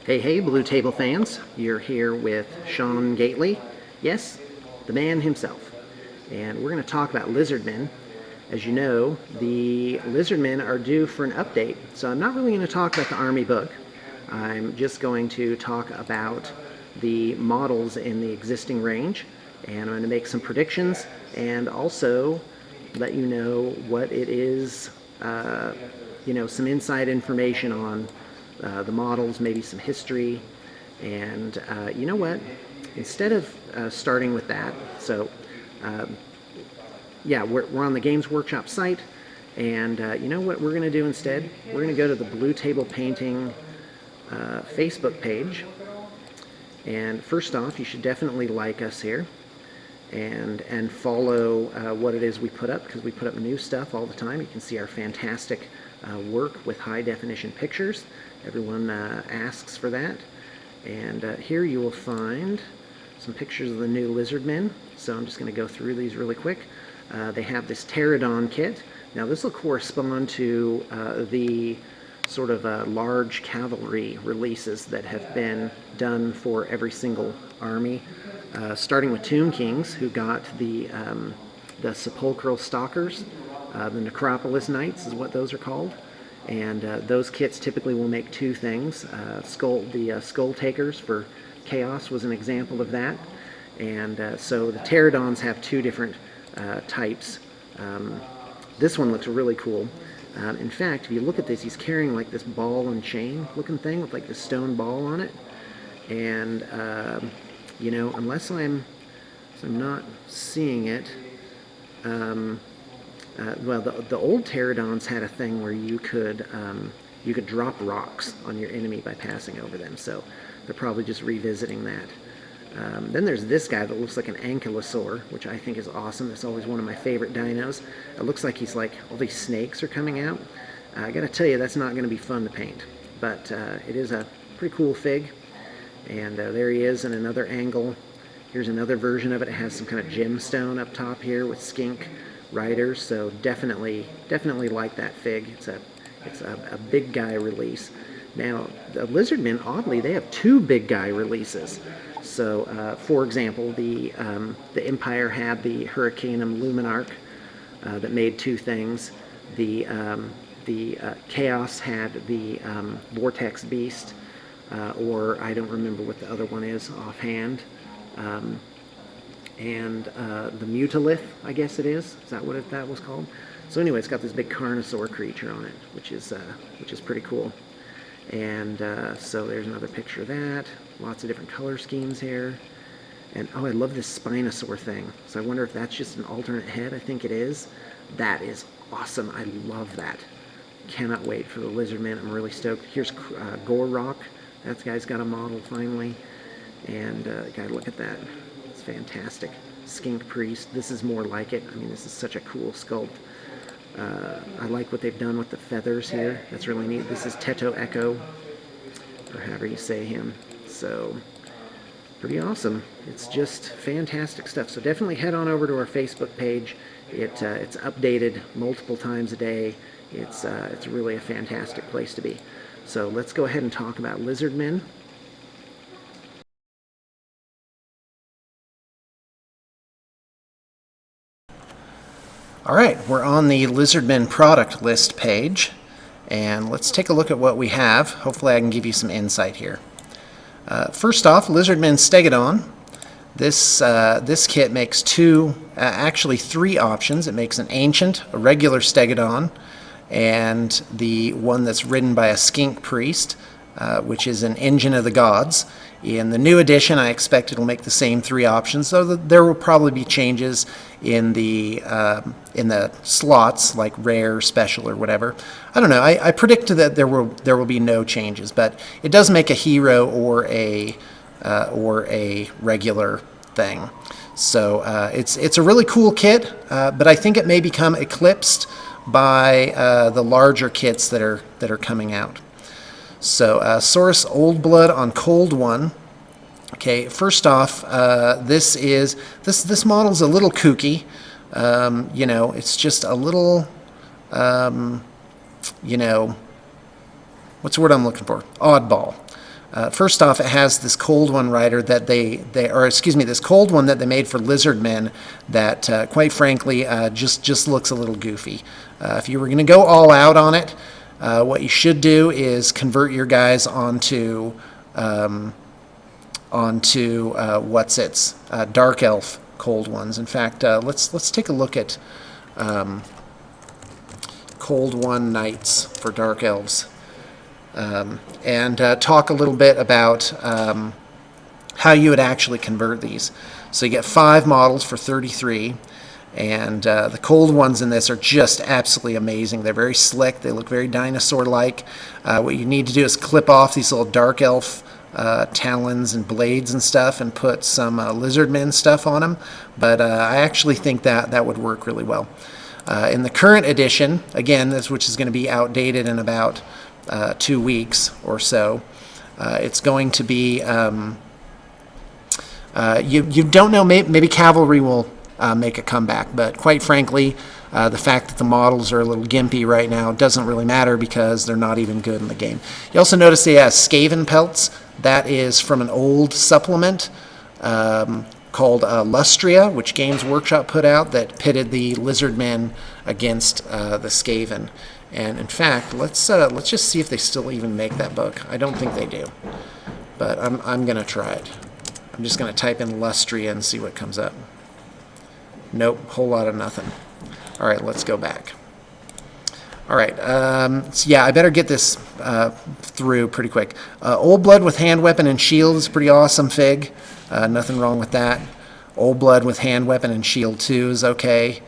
Hey, hey, Blue Table fans. You're here with Sean Gately. Yes, the man himself. And we're going to talk about Lizardmen. As you know, the Lizardmen are due for an update, so I'm not really going to talk about the Army book. I'm just going to talk about the models in the existing range, and I'm going to make some predictions and also let you know what it is, some inside information on the models, maybe some history, and you know what? Instead of starting with that, yeah, we're on the Games Workshop site, and you know what we're going to do instead? We're going to go to the Blue Table Painting Facebook page, and first off, you should definitely like us here and follow what it is we put up, because we put up new stuff all the time. You can see our fantastic work with high definition pictures. Everyone asks for that. And here you will find some pictures of the new Lizardmen. So I'm just going to go through these really quick. They have this Stegadon kit. Now this will correspond to the sort of large cavalry releases that have been done for every single army, starting with Tomb Kings, who got the Sepulchral Stalkers. The Necropolis Knights is what those are called. And those kits typically will make two things. Skull Takers for Chaos was an example of that. And so the Stegadons have two different types. This one looks really cool. In fact, if you look at this, he's carrying like this ball and chain looking thing with like this stone ball on it. And, unless I'm not seeing it, well, the old Stegadons had a thing where you could drop rocks on your enemy by passing over them, so they're probably just revisiting that. Then there's this guy that looks like an ankylosaur, which I think is awesome. It's always one of my favorite dinos. It looks like he's like, all these snakes are coming out. I gotta tell you, that's not gonna be fun to paint, but it is a pretty cool fig. And there he is in another angle. Here's another version of it. It has some kind of gemstone up top here with skink riders, so definitely like that fig. It's a big guy release. Now the Lizardmen, oddly, they have two big guy releases. So for example, the Empire had the Hurricanum Luminarch that made two things. The Chaos had the Vortex Beast, or I don't remember what the other one is offhand. And the Mutalith, I guess it is. Is that what that was called? So anyway, it's got this big Carnosaur creature on it, which is pretty cool. And so there's another picture of that. Lots of different color schemes here. And oh, I love this Spinosaur thing. So I wonder if that's just an alternate head. I think it is. That is awesome. I love that. Cannot wait for the Lizardman. I'm really stoked. Here's Gorrock. That guy's got a model finally. And God, look at that. It's fantastic. Skink Priest. This is more like it. I mean, this is such a cool sculpt. I like what they've done with the feathers here. That's really neat. This is Teto Echo, or however you say him. So, pretty awesome. It's just fantastic stuff. So definitely head on over to our Facebook page. It's updated multiple times a day. It's really a fantastic place to be. So let's go ahead and talk about Lizardmen. All right, we're on the Lizardmen product list page, and let's take a look at what we have. Hopefully I can give you some insight here. First off, Lizardmen Stegadon. This kit makes actually three options. It makes an Ancient, a regular Stegadon, and the one that's ridden by a Skink Priest, which is an Engine of the Gods. In the new edition, I expect it'll make the same three options, though there will probably be changes in the slots, like rare, special, or whatever. I don't know. I predict that there will be no changes, but it does make a hero or a regular thing. So it's a really cool kit, but I think it may become eclipsed by the larger kits that are coming out. So Saurus Old Blood on Cold One. Okay, first off, this model's a little kooky. It's just a little, what's the word I'm looking for? Oddball. First off, it has this cold one rider that this cold one that they made for Lizardmen that, quite frankly, just looks a little goofy. If you were going to go all out on it, what you should do is convert your guys onto dark elf cold ones. In fact, let's take a look at cold one knights for dark elves. And talk a little bit about how you would actually convert these. So you get 5 models for 33, and the cold ones in this are just absolutely amazing. They're very slick. They look very dinosaur-like. What you need to do is clip off these little dark elf talons and blades and stuff and put some Lizardmen stuff on them, but I actually think that would work really well. In the current edition, again, which is going to be outdated in about 2 weeks or so, it's going to be you don't know, maybe cavalry will make a comeback, but quite frankly, the fact that the models are a little gimpy right now doesn't really matter because they're not even good in the game. You also notice they have Skaven pelts. That is from an old supplement called Lustria, which Games Workshop put out, that pitted the Lizardmen against the Skaven. And in fact, let's just see if they still even make that book. I don't think they do, but I'm gonna try it. I'm just gonna type in Lustria and see what comes up. Nope, whole lot of nothing. All right, let's go back. All right, so yeah, I better get this through pretty quick. Old Blood with hand weapon and shield is pretty awesome fig. Nothing wrong with that. Old Blood with hand weapon and shield too is okay.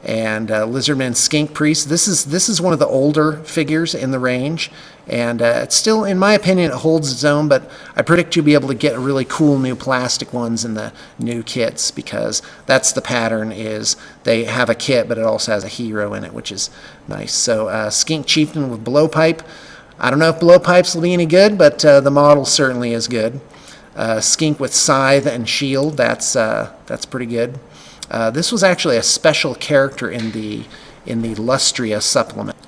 And Lizardman Skink Priest. This is one of the older figures in the range, and it's still, in my opinion, it holds its own. But I predict you'll be able to get really cool new plastic ones in the new kits, because that's the pattern. Is they have a kit, but it also has a hero in it, which is nice. So Skink Chieftain with blowpipe. I don't know if blowpipes will be any good, but the model certainly is good. Skink with scythe and shield. That's pretty good. This was actually a special character in the Lustria supplement.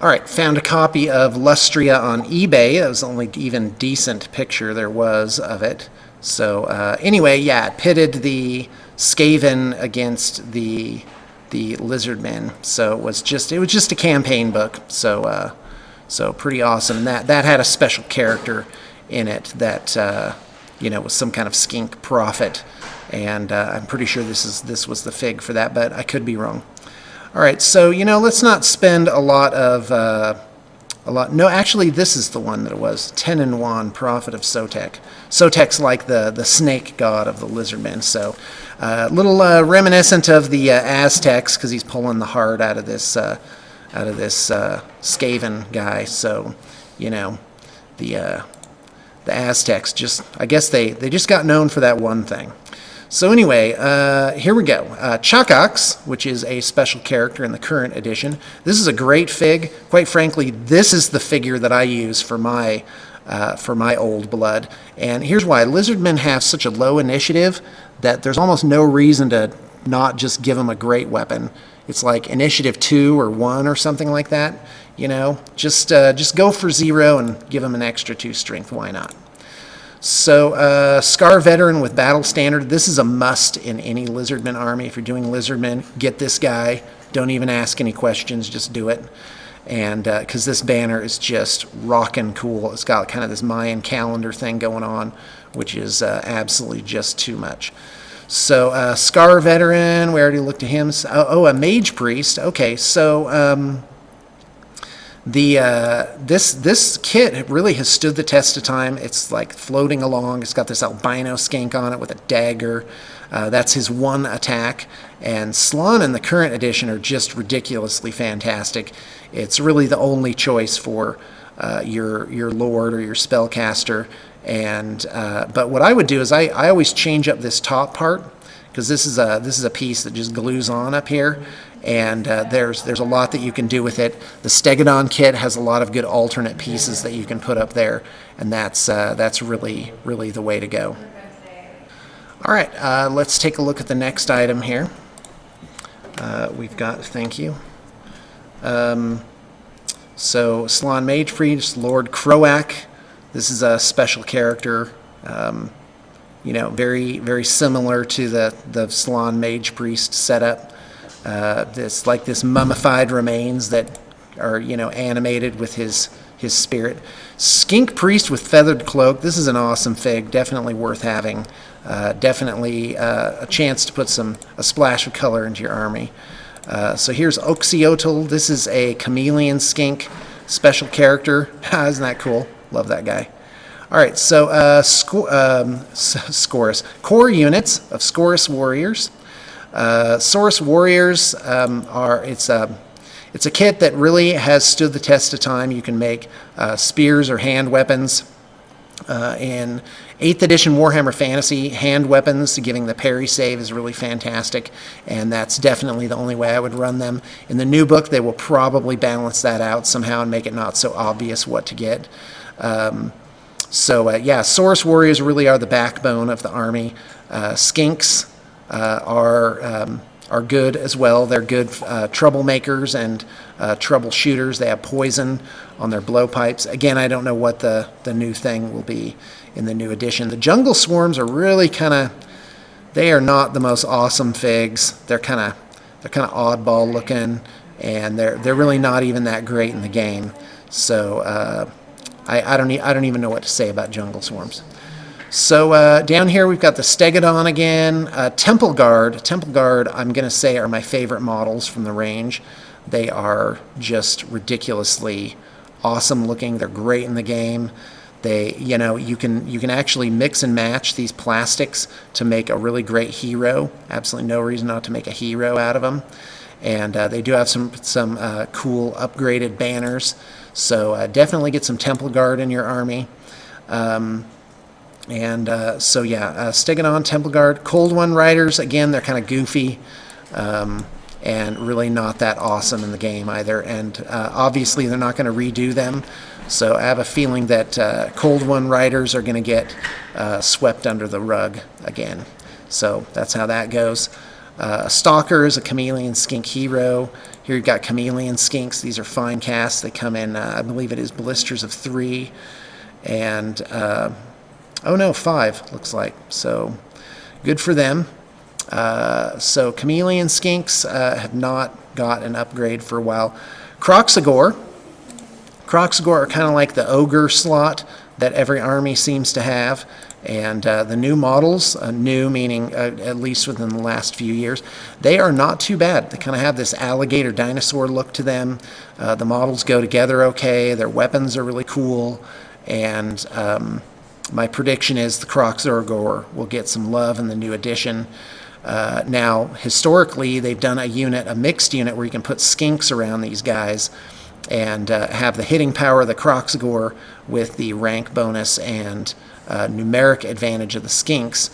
All right, found a copy of Lustria on eBay. That was the only even decent picture there was of it. So anyway, yeah, it pitted the Skaven against the Lizardmen. So it was just a campaign book. So pretty awesome. That had a special character in it that was some kind of skink prophet. And I'm pretty sure this was the fig for that, but I could be wrong. All right, so let's not spend a lot. No, actually, this is the one that it was. Tenenwan, prophet of Sotek. Sotek's like the snake god of the Lizardmen. So a little reminiscent of the Aztecs, because he's pulling the heart out of this Skaven guy. So the Aztecs I guess they just got known for that one thing. So anyway, here we go. Chakax, which is a special character in the current edition. This is a great fig. Quite frankly, this is the figure that I use for my Old Blood. And here's why. Lizardmen have such a low initiative that there's almost no reason to not just give them a great weapon. It's like initiative 2 or 1 or something like that. Just go for 0 and give them an extra 2 strength. Why not? So Scar Veteran with Battle Standard. This is a must in any Lizardman army. If you're doing Lizardmen, get this guy. Don't even ask any questions. Just do it. And because this banner is just rockin' cool. It's got kind of this Mayan calendar thing going on, which is absolutely just too much. So Scar Veteran, we already looked at him. Oh, a Mage Priest. Okay, so this kit really has stood the test of time. It's like floating along. It's got this albino skink on it with a dagger. That's his one attack. And Slaanen in the current edition are just ridiculously fantastic. It's really the only choice for your lord or your spellcaster. And but what I would do is I always change up this top part, because this is a piece that just glues on up here. And there's a lot that you can do with it. The Stegadon kit has a lot of good alternate pieces that you can put up there, and that's really the way to go. All right, let's take a look at the next item here. We've got, thank you. So Slaanen Mage Priest, Lord Croak. This is a special character, you know, very similar to the Salon Mage Priest setup. This mummified remains that are, you know, animated with his spirit. Skink Priest with feathered cloak. This is an awesome fig, definitely worth having. Definitely a chance to put a splash of color into your army. So here's Oxyotl. This is a chameleon skink special character. Isn't that cool? Love that guy. All right, so Scorus. Core units of Scorus warriors. Scorus warriors it's a kit that really has stood the test of time. You can make spears or hand weapons. In 8th edition Warhammer Fantasy, hand weapons giving the parry save is really fantastic, and that's definitely the only way I would run them. In the new book, they will probably balance that out somehow and make it not so obvious what to get. Yeah, Saurus warriors really are the backbone of the army. Skinks are good as well. They're good troublemakers and troubleshooters. They have poison on their blowpipes. Again, I don't know what the new thing will be in the new edition. The jungle swarms are really they are not the most awesome figs. They're kind of oddball looking, and they're really not even that great in the game. So I don't even know what to say about jungle swarms. So down here we've got the Stegadon again. Temple Guard. Temple Guard, I'm going to say, are my favorite models from the range. They are just ridiculously awesome looking. They're great in the game. They, you know, you can actually mix and match these plastics to make a really great hero. Absolutely no reason not to make a hero out of them. And they do have some cool upgraded banners. So definitely get some Temple Guard in your army. Stegadon, Temple Guard, Cold One Riders, again, they're kind of goofy and really not that awesome in the game either. And obviously they're not going to redo them. So I have a feeling that Cold One Riders are going to get swept under the rug again. So that's how that goes. Stalker is a chameleon skink hero. Here you've got chameleon skinks. These are fine casts. They come in, I believe it is blisters of 3. And... oh no, 5 looks like. So good for them. So chameleon skinks have not got an upgrade for a while. Croxagore. Croxagore are kind of like the ogre slot that every army seems to have. And the new models, new meaning at least within the last few years, they are not too bad. They kind of have this alligator dinosaur look to them. The models go together okay. Their weapons are really cool. And my prediction is the Croxagore will get some love in the new edition. Now, historically, they've done a mixed unit where you can put skinks around these guys and have the hitting power of the Croxagore with the rank bonus and numeric advantage of the skinks,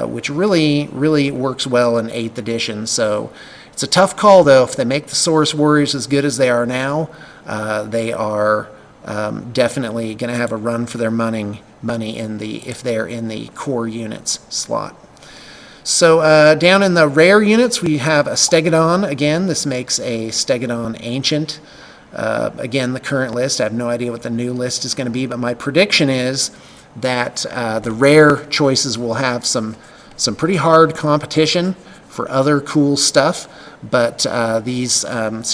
which really works well in 8th edition. So it's a tough call, though. If they make the Saurus Warriors as good as they are now, they are definitely going to have a run for their money if they're in the core units slot. So down in the rare units, we have a Stegadon. Again, this makes a Stegadon Ancient. Again, the current list, I have no idea what the new list is going to be, but my prediction is that the rare choices will have some pretty hard competition for other cool stuff. But so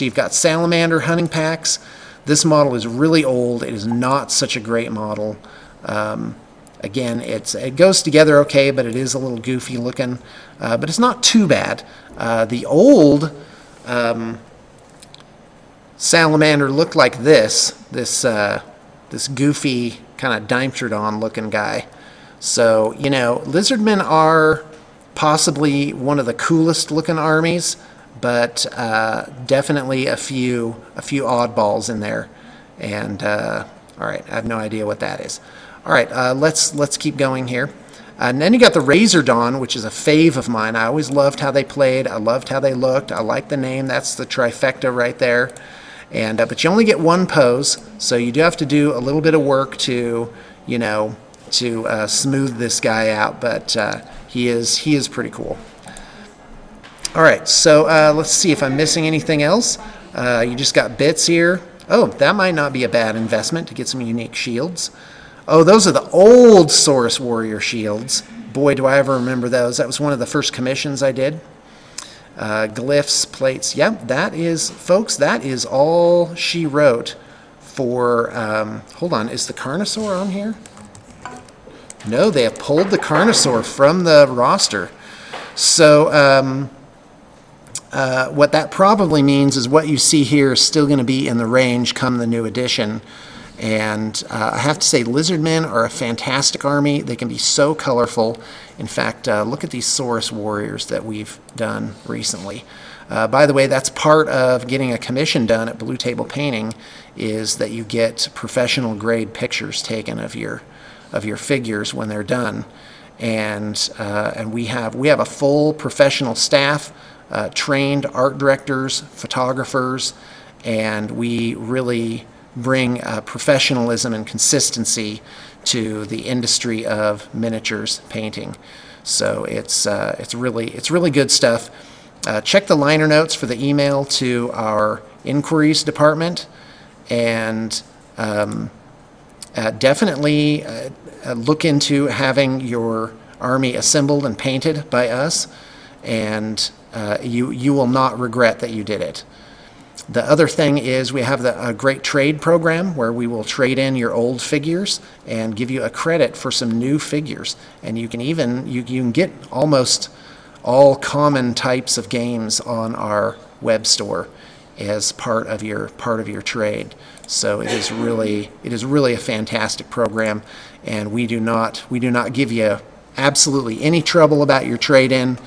you've got Salamander hunting packs. This model is really old. It is not such a great model. Again, it goes together okay, but it is a little goofy looking. But it's not too bad. The old Salamander looked like this goofy kind of Dimestrodon looking guy. So, you know, Lizardmen are possibly one of the coolest looking armies, but definitely a few oddballs in there. And all right, I have no idea what that is. All right, let's keep going here. And then you got the Razordon, which is a fave of mine. I always loved how they played. I loved how they looked. I like the name. That's the trifecta right there. And but you only get one pose, so you do have to do a little bit of work to, you know, to smooth this guy out. But he is pretty cool. All right, so let's see if I'm missing anything else. You just got bits here. Oh, that might not be a bad investment to get some unique shields. Oh, those are the old Saurus Warrior shields. Boy, do I ever remember those. That was one of the first commissions I did. Glyphs, plates. Yep, that is, folks, that is all she wrote for, hold on, is the Carnosaur on here? No, they have pulled the Carnosaur from the roster. So what that probably means is what you see here is still going to be in the range come the new edition. And I have to say, Lizardmen are a fantastic army. They can be so colorful. In fact, look at these Saurus Warriors that we've done recently. By the way, that's part of getting a commission done at Blue Table Painting, is that you get professional grade pictures taken of your figures when they're done. And we have a full professional staff, trained art directors, photographers, and we really bring professionalism and consistency to the industry of miniatures painting. So it's really good stuff. Check the liner notes for the email to our inquiries department, and definitely look into having your army assembled and painted by us, and you will not regret that you did it. The other thing is we have a great trade program where we will trade in your old figures and give you a credit for some new figures. And you can even you can get almost all common types of games on our web store as part of your trade. So it is really a fantastic program, and we do not give you absolutely any trouble about your trade-in.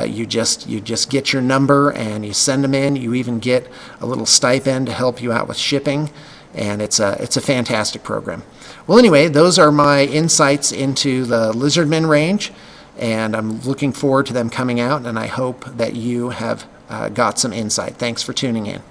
You just get your number and you send them in. You even get a little stipend to help you out with shipping, and it's a fantastic program. Well, anyway, those are my insights into the Lizardmen range, and I'm looking forward to them coming out, and I hope that you have got some insight. Thanks for tuning in.